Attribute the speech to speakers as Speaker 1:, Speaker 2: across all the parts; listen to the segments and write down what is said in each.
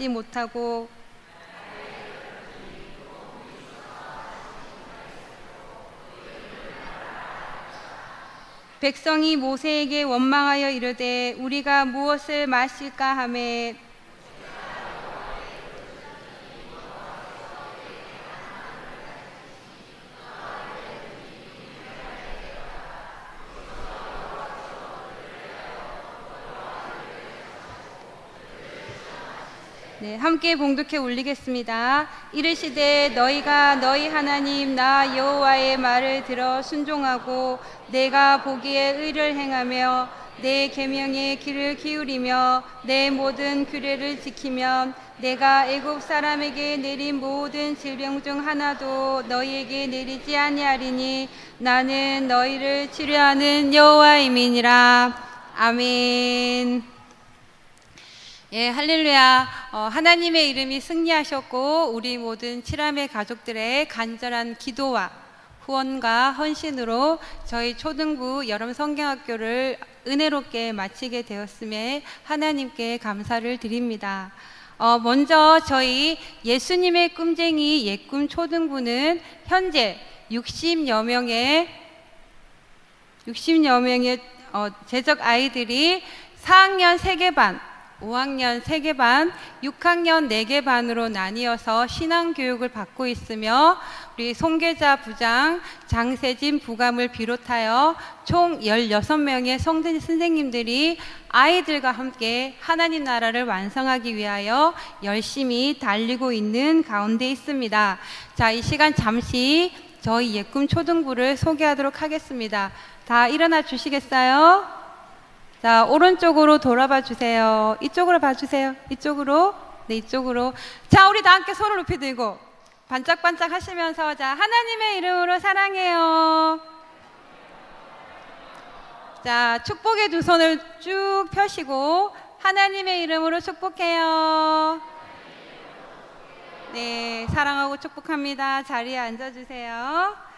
Speaker 1: 받지 못하고 백성이 모세에게 원망하여 이르되 우리가 무엇을 마실까 하매 네, 함께 봉독해 올리겠습니다. 이르시되 너희가 너희 하나님 나 여호와의 말을 들어 순종하고 내가 보기에 의를 행하며 내 계명에 귀를 기울이며 내 모든 규례를 지키면 내가 애굽 사람에게 내린 모든 질병 중 하나도 너희에게 내리지 아니하리니 나는 너희를 치료하는 여호와임이니라. 아멘. 예, 할렐루야. 하나님의 이름이 승리하셨고 우리 모든 칠함의 가족들의 간절한 기도와 후원과 헌신으로 저희 초등부 여름 성경학교를 은혜롭게 마치게 되었음에 하나님께 감사를 드립니다. 먼저 저희 예수님의 꿈쟁이 예꿈 초등부는 현재 60여 명의 재적 아이들이 4학년 3개 반, 5학년 3개 반, 6학년 4개 반으로 나뉘어서 신앙교육을 받고 있으며 우리 송계자 부장, 장세진 부감을 비롯하여 총 16명의 선생님들이 아이들과 함께 하나님 나라를 완성하기 위하여 열심히 달리고 있는 가운데 있습니다. 자, 이 시간 잠시 저희 예꿈 초등부를 소개하도록 하겠습니다. 다 일어나 주시겠어요? 자, 오른쪽으로 돌아봐 주세요. 이쪽으로 봐주세요. 이쪽으로. 네, 이쪽으로. 자, 우리 다 함께 손을 높이 들고 반짝반짝 하시면서 자, 하나님의 이름으로 사랑해요. 자, 축복의 두 손을 쭉 펴시고 하나님의 이름으로 축복해요. 네, 사랑하고 축복합니다. 자리에 앉아주세요.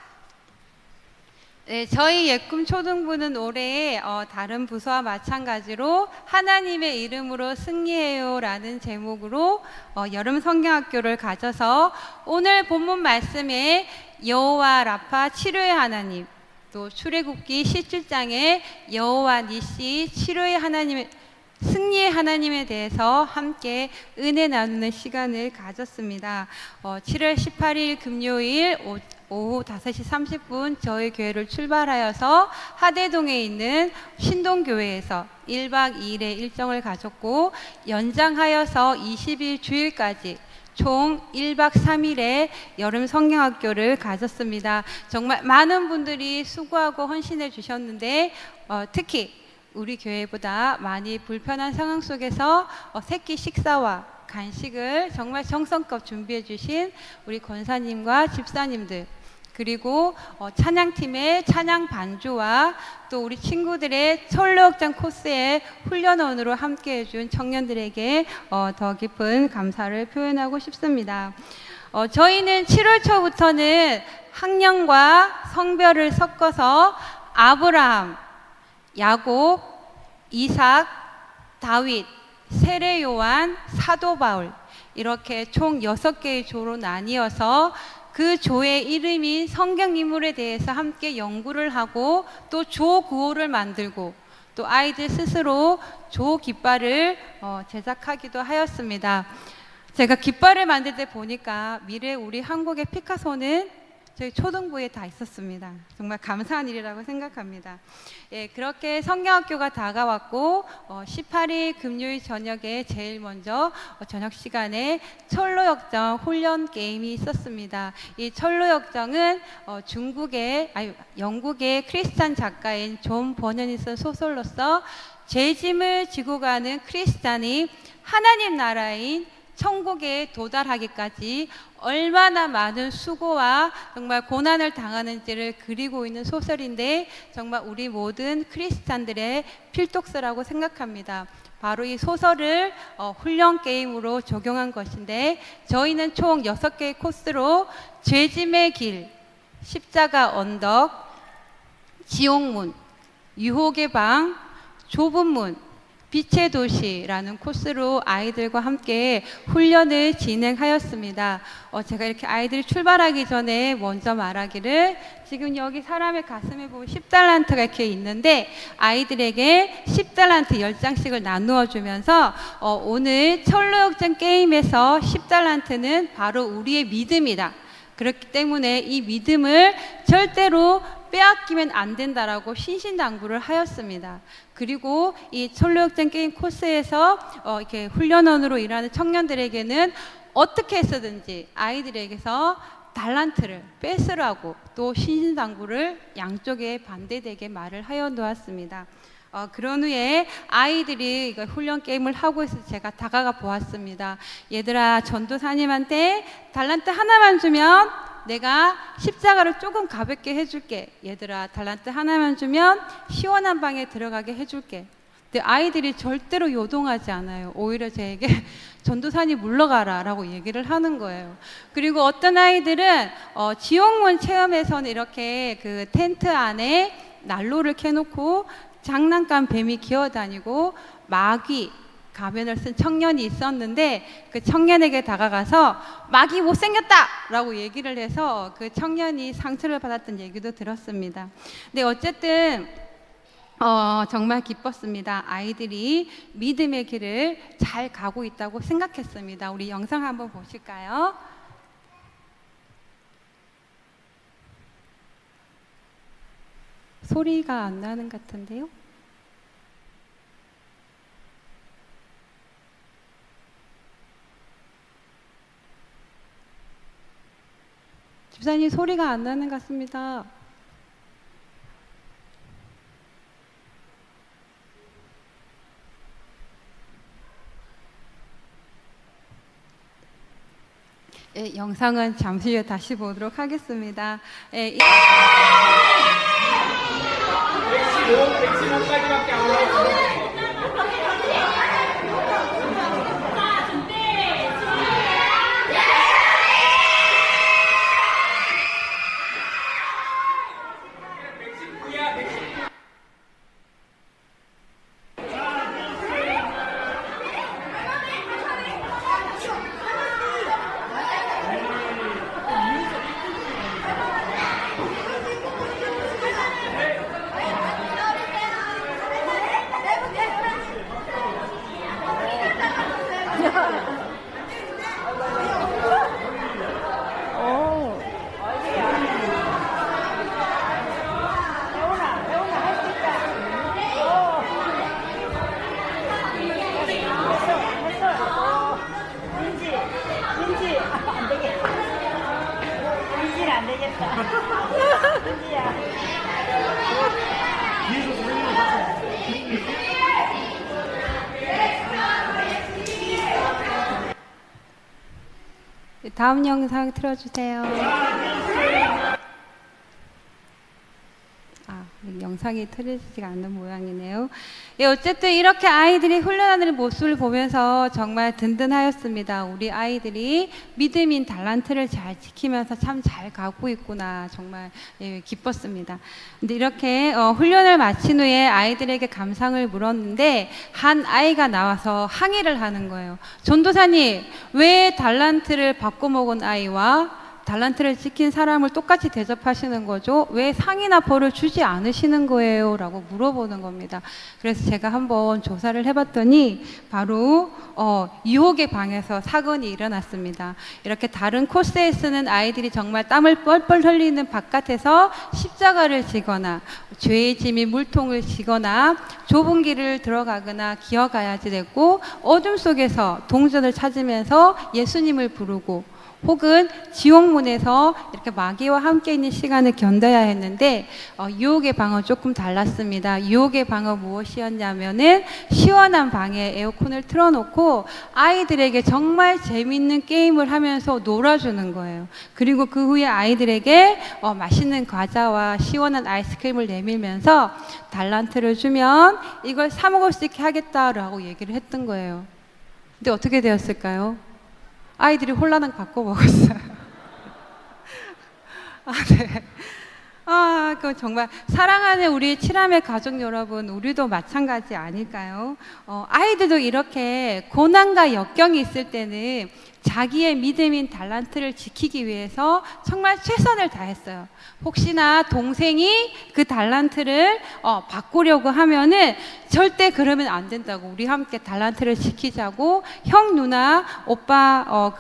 Speaker 1: 네, 저희 예꿈 초등부는 올해 다른 부서와 마찬가지로 하나님의 이름으로 승리해요 라는 제목으로 여름 성경학교를 가져서 오늘 본문 말씀에 여호와 라파 치료의 하나님, 또 출애굽기 17장에 여호와 니시 치료의 하나님, 승리의 하나님에 대해서 함께 은혜 나누는 시간을 가졌습니다. 7월 18일 금요일 오후 5시 30분 저희 교회를 출발하여서 하대동에 있는 신동교회에서 1박 2일의 일정을 가졌고 연장하여서 20일 주일까지 총 1박 3일의 여름 성경학교를 가졌습니다. 정말 많은 분들이 수고하고 헌신해 주셨는데 특히 우리 교회보다 많이 불편한 상황 속에서 새끼 식사와 간식을 정말 정성껏 준비해 주신 우리 권사님과 집사님들, 그리고 찬양팀의 찬양 반주와 또 우리 친구들의 철로역장 코스의 훈련원으로 함께 해준 청년들에게 더 깊은 감사를 표현하고 싶습니다. 저희는 7월 초부터는 학년과 성별을 섞어서 아브라함, 야곱, 이삭, 다윗, 세례 요한, 사도 바울 이렇게 총 6개의 조로 나뉘어서 그 조의 이름인 성경 인물에 대해서 함께 연구를 하고 또 조 구호를 만들고 또 아이들 스스로 조 깃발을 제작하기도 하였습니다. 제가 깃발을 만들 때 보니까 미래 우리 한국의 피카소는 저희 초등부에 다 있었습니다. 정말 감사한 일이라고 생각합니다. 예, 그렇게 성경학교가 다가왔고 18일 금요일 저녁에 제일 먼저 저녁 시간에 철로역정 훈련 게임이 있었습니다. 이 철로역정은 영국의 크리스찬 작가인 존 버넌이 쓴 소설로서 죄짐을 지고 가는 크리스찬이 하나님 나라인 천국에 도달하기까지 얼마나 많은 수고와 정말 고난을 당하는지를 그리고 있는 소설인데 정말 우리 모든 크리스찬들의 필독서라고 생각합니다. 바로 이 소설을 훈련 게임으로 적용한 것인데 저희는 총 6개의 코스로 죄짐의 길, 십자가 언덕, 지옥문, 유혹의 방, 좁은 문, 빛의 도시라는 코스로 아이들과 함께 훈련을 진행하였습니다. 제가 이렇게 아이들이 출발하기 전에 먼저 말하기를, 지금 여기 사람의 가슴에 보면 10달란트가 이렇게 있는데 아이들에게 10달란트 10장씩을 나누어 주면서 오늘 철로역전 게임에서 10달란트는 바로 우리의 믿음이다. 그렇기 때문에 이 믿음을 절대로 빼앗기면 안 된다라고 신신당부를 하였습니다. 그리고 이 철로역전 게임 코스에서 이렇게 훈련원으로 일하는 청년들에게는 어떻게 해서든지 아이들에게서 달란트를 뺏으라고 또 신신당부를 양쪽에 반대되게 말을 하여 놓았습니다. 그런 후에 아이들이 훈련 게임을 하고 있어서 제가 다가가 보았습니다. 얘들아, 전도사님한테 달란트 하나만 주면 내가 십자가를 조금 가볍게 해줄게. 얘들아, 달란트 하나만 주면 시원한 방에 들어가게 해줄게. 근데 아이들이 절대로 요동하지 않아요. 오히려 저에게 전도사님 물러가라 라고 얘기를 하는 거예요. 그리고 어떤 아이들은 지옥문 체험에서는 이렇게 그 텐트 안에 난로를 켜놓고 장난감 뱀이 기어다니고 마귀 가면을 쓴 청년이 있었는데 그 청년에게 다가가서 마귀 못생겼다 라고 얘기를 해서 그 청년이 상처를 받았던 얘기도 들었습니다. 근데 어쨌든 정말 기뻤습니다. 아이들이 믿음의 길을 잘 가고 있다고 생각했습니다. 우리 영상 한번 보실까요? 소리가 안 나는 것 같은데요? 집사님, 소리가 안 나는 것 같습니다. 영상은 잠시 후에 다시 보도록 하겠습니다.
Speaker 2: 115까지밖에 안 올라왔어요.
Speaker 1: 다음 영상 틀어주세요. 영상이 틀어지지가 않는 모양이네요. 어쨌든 이렇게 아이들이 훈련하는 모습을 보면서 정말 든든하였습니다. 우리 아이들이 믿음인 달란트를 잘 지키면서 참 잘 가고 있구나. 정말 기뻤습니다. 근데 이렇게 훈련을 마친 후에 아이들에게 감상을 물었는데 한 아이가 나와서 항의를 하는 거예요. 전도사님, 왜 달란트를 바꿔먹은 아이와 달란트를 지킨 사람을 똑같이 대접하시는 거죠? 왜 상이나 벌을 주지 않으시는 거예요? 라고 물어보는 겁니다. 그래서 제가 한번 조사를 해봤더니 바로 유혹의 방에서 사건이 일어났습니다. 이렇게 다른 코스에 쓰는 아이들이 정말 땀을 뻘뻘 흘리는 바깥에서 십자가를 지거나 죄의 짐이 물통을 지거나 좁은 길을 들어가거나 기어가야지 되고 어둠 속에서 동전을 찾으면서 예수님을 부르고 혹은 지옥문에서 이렇게 마귀와 함께 있는 시간을 견뎌야 했는데 유혹의 방은 조금 달랐습니다. 유혹의 방은 무엇이었냐면은 시원한 방에 에어컨을 틀어놓고 아이들에게 정말 재밌는 게임을 하면서 놀아주는 거예요. 그리고 그 후에 아이들에게 맛있는 과자와 시원한 아이스크림을 내밀면서 달란트를 주면 이걸 사 먹을 수 있게 하겠다라고 얘기를 했던 거예요. 근데 어떻게 되었을까요? 아이들이 홀라당 바꿔 먹었어요. 네. 그 정말 사랑하는 우리 칠함의 가족 여러분, 우리도 마찬가지 아닐까요? 아이들도 이렇게 고난과 역경이 있을 때는 자기의 믿음인 달란트를 지키기 위해서 정말 최선을 다했어요. 혹시나 동생이 그 달란트를 바꾸려고 하면은 절대 그러면 안 된다고, 우리 함께 달란트를 지키자고 형, 누나, 오빠,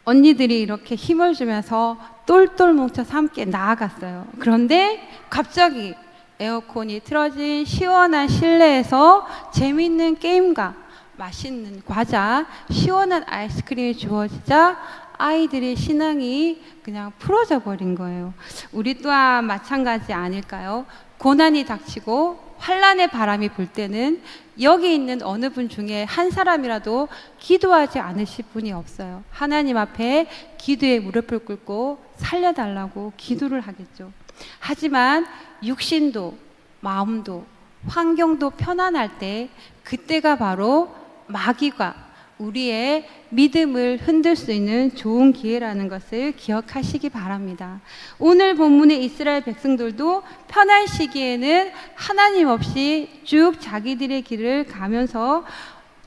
Speaker 1: 언니들이 이렇게 힘을 주면서 똘똘 뭉쳐서 함께 나아갔어요. 그런데 갑자기 에어컨이 틀어진 시원한 실내에서 재미있는 게임과 맛있는 과자, 시원한 아이스크림이 주어지자 아이들의 신앙이 그냥 풀어져 버린 거예요. 우리 또한 마찬가지 아닐까요? 고난이 닥치고 환란의 바람이 불 때는 여기 있는 어느 분 중에 한 사람이라도 기도하지 않으실 분이 없어요. 하나님 앞에 기도에 무릎을 꿇고 살려달라고 기도를 하겠죠. 하지만 육신도 마음도 환경도 편안할 때, 그때가 바로 마귀가 우리의 믿음을 흔들 수 있는 좋은 기회라는 것을 기억하시기 바랍니다. 오늘 본문의 이스라엘 백성들도 편한 시기에는 하나님 없이 쭉 자기들의 길을 가면서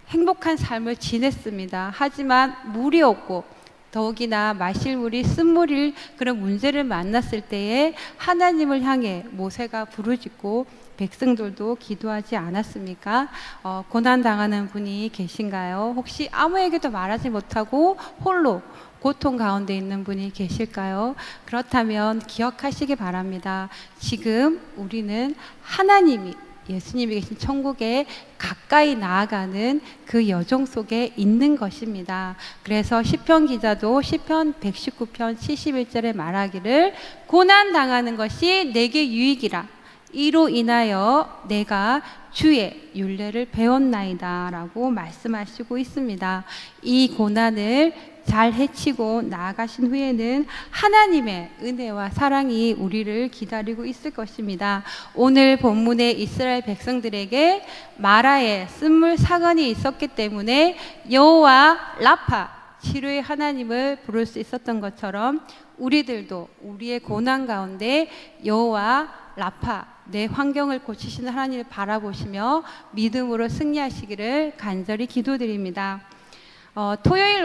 Speaker 1: 행복한 삶을 지냈습니다. 하지만 물이 없고 더욱이나 마실 물이 쓴물일 그런 문제를 만났을 때에 하나님을 향해 모세가 부르짖고 백성들도 기도하지 않았습니까? 고난당하는 분이 계신가요? 혹시 아무에게도 말하지 못하고 홀로 고통 가운데 있는 분이 계실까요? 그렇다면 기억하시기 바랍니다. 지금 우리는 하나님이, 예수님이 계신 천국에 가까이 나아가는 그 여정 속에 있는 것입니다. 그래서 시편 기자도 시편 119편 71절에 말하기를 고난 당하는 것이 내게 유익이라, 이로 인하여 내가 주의 율례를 배웠나이다 라고 말씀하시고 있습니다. 이 고난을 잘 헤치고 나아가신 후에는 하나님의 은혜와 사랑이 우리를 기다리고 있을 것입니다. 오늘 본문의 이스라엘 백성들에게 마라에 쓴물 사건이 있었기 때문에 여호와 라파, 치료의 하나님을 부를 수 있었던 것처럼 우리들도 우리의 고난 가운데 여호와 라파, 내 환경을 고치시는 하나님을 바라보시며 믿음으로 승리하시기를 간절히 기도드립니다. 토요일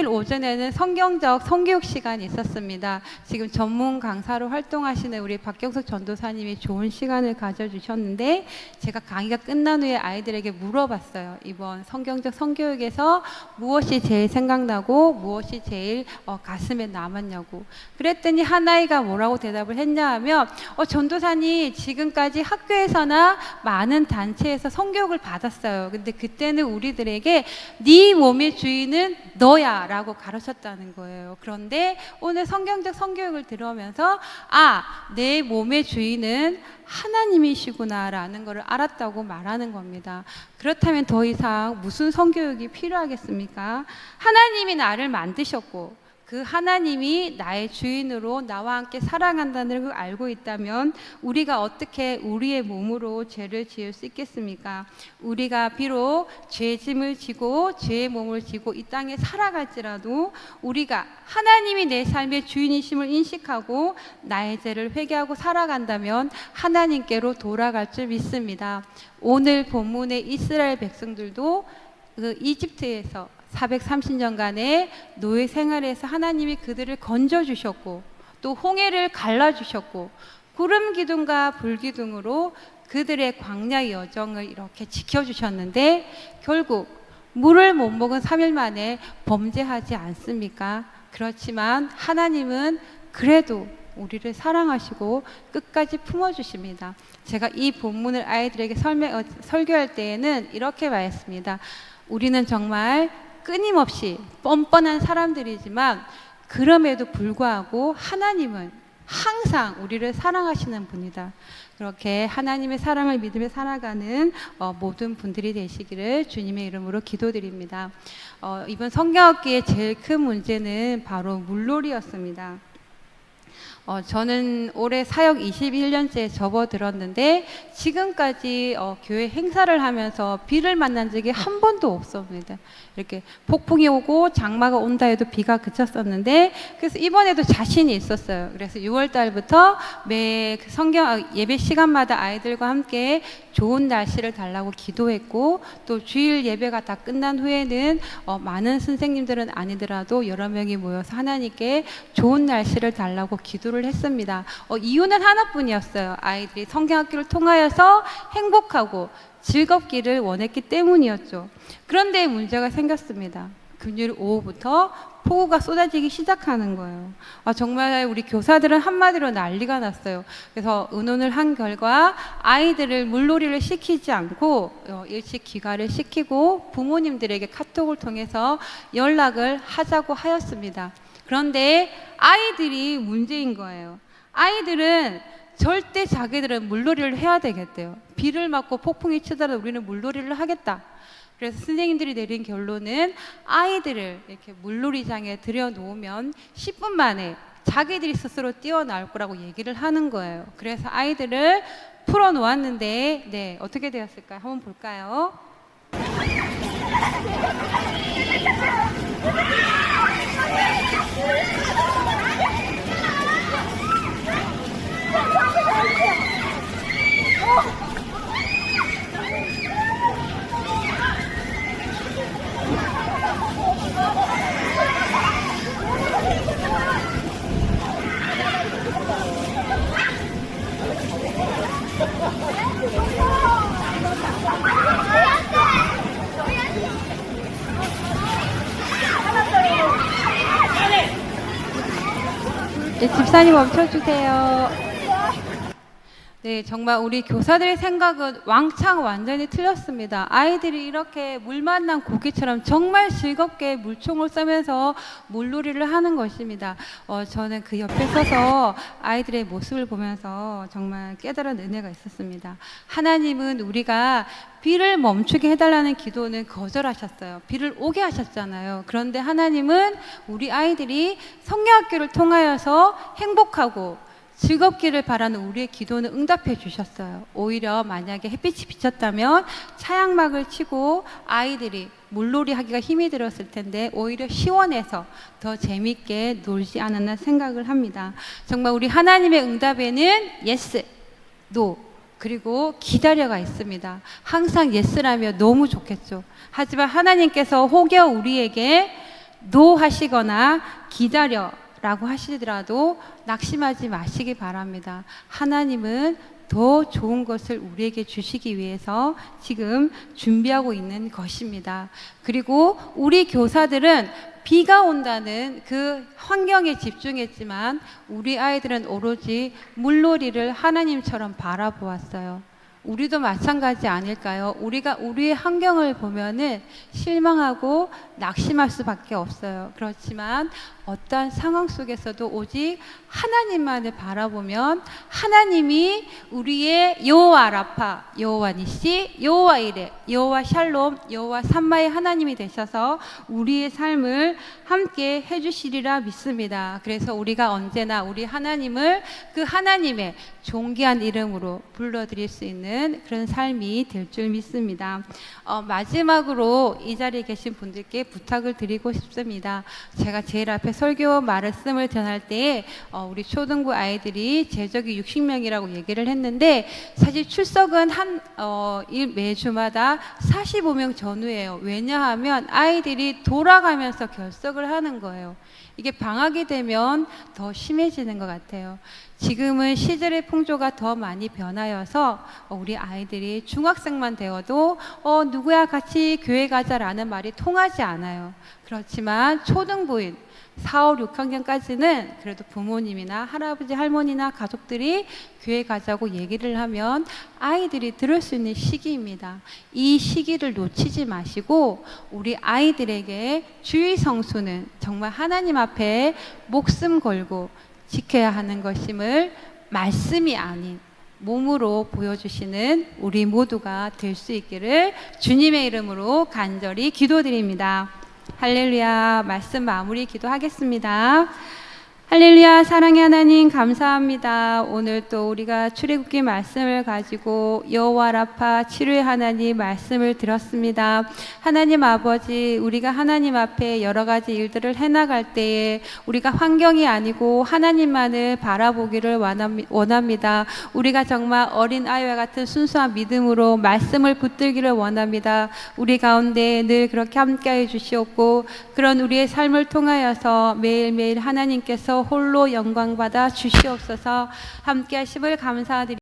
Speaker 1: 오전에는 성경적 성교육 시간이 있었습니다. 지금 전문 강사로 활동하시는 우리 박경석 전도사님이 좋은 시간을 가져주셨는데, 제가 강의가 끝난 후에 아이들에게 물어봤어요. 이번 성경적 성교육에서 무엇이 제일 생각나고 무엇이 제일 가슴에 남았냐고. 그랬더니 한 아이가 뭐라고 대답을 했냐 하면, 전도사님 지금까지 학교에서나 많은 단체에서 성교육을 받았어요. 근데 그때는 우리들에게 네 몸의 주인은 너야 라고 가르쳤다는 거예요. 그런데 오늘 성경적 성교육을 들으면서 내 몸의 주인은 하나님이시구나 라는 것을 알았다고 말하는 겁니다. 그렇다면 더 이상 무슨 성교육이 필요하겠습니까? 하나님이 나를 만드셨고 그 하나님이 나의 주인으로 나와 함께 살아간다는 걸 알고 있다면 우리가 어떻게 우리의 몸으로 죄를 지을 수 있겠습니까? 우리가 비록 죄 짐을 지고 죄의 몸을 지고 이 땅에 살아갈지라도 우리가 하나님이 내 삶의 주인이심을 인식하고 나의 죄를 회개하고 살아간다면 하나님께로 돌아갈 줄 믿습니다. 오늘 본문의 이스라엘 백성들도 그 이집트에서 430년간의 노예 생활에서 하나님이 그들을 건져주셨고 또 홍해를 갈라주셨고 구름 기둥과 불 기둥으로 그들의 광야의 여정을 이렇게 지켜주셨는데 결국 물을 못 먹은 3일 만에 범죄하지 않습니까? 그렇지만 하나님은 그래도 우리를 사랑하시고 끝까지 품어주십니다. 제가 이 본문을 아이들에게 설교할 때에는 이렇게 말했습니다. 우리는 정말 끊임없이 뻔뻔한 사람들이지만 그럼에도 불구하고 하나님은 항상 우리를 사랑하시는 분이다. 그렇게 하나님의 사랑을 믿으며 살아가는 모든 분들이 되시기를 주님의 이름으로 기도드립니다. 이번 성경학기의 제일 큰 문제는 바로 물놀이였습니다. 저는 올해 사역 21년째 접어들었는데 지금까지 교회 행사를 하면서 비를 만난 적이 한 번도 없습니다. 이렇게 폭풍이 오고 장마가 온다 해도 비가 그쳤었는데, 그래서 이번에도 자신이 있었어요. 그래서 6월 달부터 매 성경 예배 시간마다 아이들과 함께 좋은 날씨를 달라고 기도했고, 또 주일 예배가 다 끝난 후에는 많은 선생님들은 아니더라도 여러 명이 모여서 하나님께 좋은 날씨를 달라고 기도를 했습니다. 이유는 하나뿐이었어요. 아이들이 성경학교를 통하여서 행복하고 즐겁기를 원했기 때문이었죠. 그런데 문제가 생겼습니다. 금요일 오후부터 폭우가 쏟아지기 시작하는 거예요. 정말 우리 교사들은 한마디로 난리가 났어요. 그래서 의논을 한 결과 아이들을 물놀이를 시키지 않고 일찍 귀가를 시키고 부모님들에게 카톡을 통해서 연락을 하자고 하였습니다. 그런데 아이들이 문제인 거예요. 아이들은 절대 자기들은 물놀이를 해야 되겠대요. 비를 맞고 폭풍이 치더라도 우리는 물놀이를 하겠다. 그래서 선생님들이 내린 결론은 아이들을 이렇게 물놀이장에 들여놓으면 10분 만에 자기들이 스스로 뛰어나올 거라고 얘기를 하는 거예요. 그래서 아이들을 풀어놓았는데, 네, 어떻게 되었을까요? 한번 볼까요? 네, 집사님 멈춰주세요. 네, 정말 우리 교사들의 생각은 왕창 완전히 틀렸습니다. 아이들이 이렇게 물 만난 고기처럼 정말 즐겁게 물총을 쏘면서 물놀이를 하는 것입니다. 저는 그 옆에 서서 아이들의 모습을 보면서 정말 깨달은 은혜가 있었습니다. 하나님은 우리가 비를 멈추게 해달라는 기도는 거절하셨어요. 비를 오게 하셨잖아요. 그런데 하나님은 우리 아이들이 성경학교를 통하여서 행복하고 즐겁기를 바라는 우리의 기도는 응답해 주셨어요. 오히려 만약에 햇빛이 비쳤다면 차양막을 치고 아이들이 물놀이 하기가 힘이 들었을 텐데 오히려 시원해서 더 재밌게 놀지 않았나 생각을 합니다. 정말 우리 하나님의 응답에는 yes, no, 그리고 기다려가 있습니다. 항상 예스라면 너무 좋겠죠. 하지만 하나님께서 혹여 우리에게 no 하시거나 기다려 라고 하시더라도 낙심하지 마시기 바랍니다. 하나님은 더 좋은 것을 우리에게 주시기 위해서 지금 준비하고 있는 것입니다. 그리고 우리 교사들은 비가 온다는 그 환경에 집중했지만 우리 아이들은 오로지 물놀이를 하나님처럼 바라보았어요. 우리도 마찬가지 아닐까요? 우리가 우리의 환경을 보면은 실망하고 낙심할 수밖에 없어요. 그렇지만 어떠한 상황 속에서도 오직 하나님만을 바라보면 하나님이 우리의 여호와 라파, 여호와 니시, 여호와 이레, 여호와 샬롬, 여호와 삼마의 하나님이 되셔서 우리의 삶을 함께 해주시리라 믿습니다. 그래서 우리가 언제나 우리 하나님을 그 하나님의 존귀한 이름으로 불러드릴 수 있는 그런 삶이 될 줄 믿습니다. 마지막으로 이 자리에 계신 분들께 부탁을 드리고 싶습니다. 제가 제일 앞에 설교 말씀을 전할 때 우리 초등부 아이들이 제적이 60명이라고 얘기를 했는데 사실 출석은 매주마다 45명 전후예요. 왜냐하면 아이들이 돌아가면서 결석을 하는 거예요. 이게 방학이 되면 더 심해지는 것 같아요. 지금은 시절의 풍조가 더 많이 변하여서 우리 아이들이 중학생만 되어도 누구야 같이 교회 가자라는 말이 통하지 않아요. 그렇지만 초등부인 4, 5, 6학년까지는 그래도 부모님이나 할아버지, 할머니나 가족들이 교회 가자고 얘기를 하면 아이들이 들을 수 있는 시기입니다. 이 시기를 놓치지 마시고 우리 아이들에게 주일 성수는 정말 하나님 앞에 목숨 걸고 지켜야 하는 것임을 말씀이 아닌 몸으로 보여주시는 우리 모두가 될 수 있기를 주님의 이름으로 간절히 기도드립니다. 할렐루야. 말씀 마무리 기도하겠습니다. 할렐루야. 사랑의 하나님 감사합니다. 오늘 또 우리가 출애굽기 말씀을 가지고 여호와 라파 치료의 하나님 말씀을 들었습니다. 하나님 아버지, 우리가 하나님 앞에 여러 가지 일들을 해나갈 때에 우리가 환경이 아니고 하나님만을 바라보기를 원합니다. 우리가 정말 어린 아이와 같은 순수한 믿음으로 말씀을 붙들기를 원합니다. 우리 가운데 늘 그렇게 함께해 주시옵고, 그런 우리의 삶을 통하여서 매일매일 하나님께서 홀로 영광받아 주시옵소서. 함께 하심을 감사드립니다.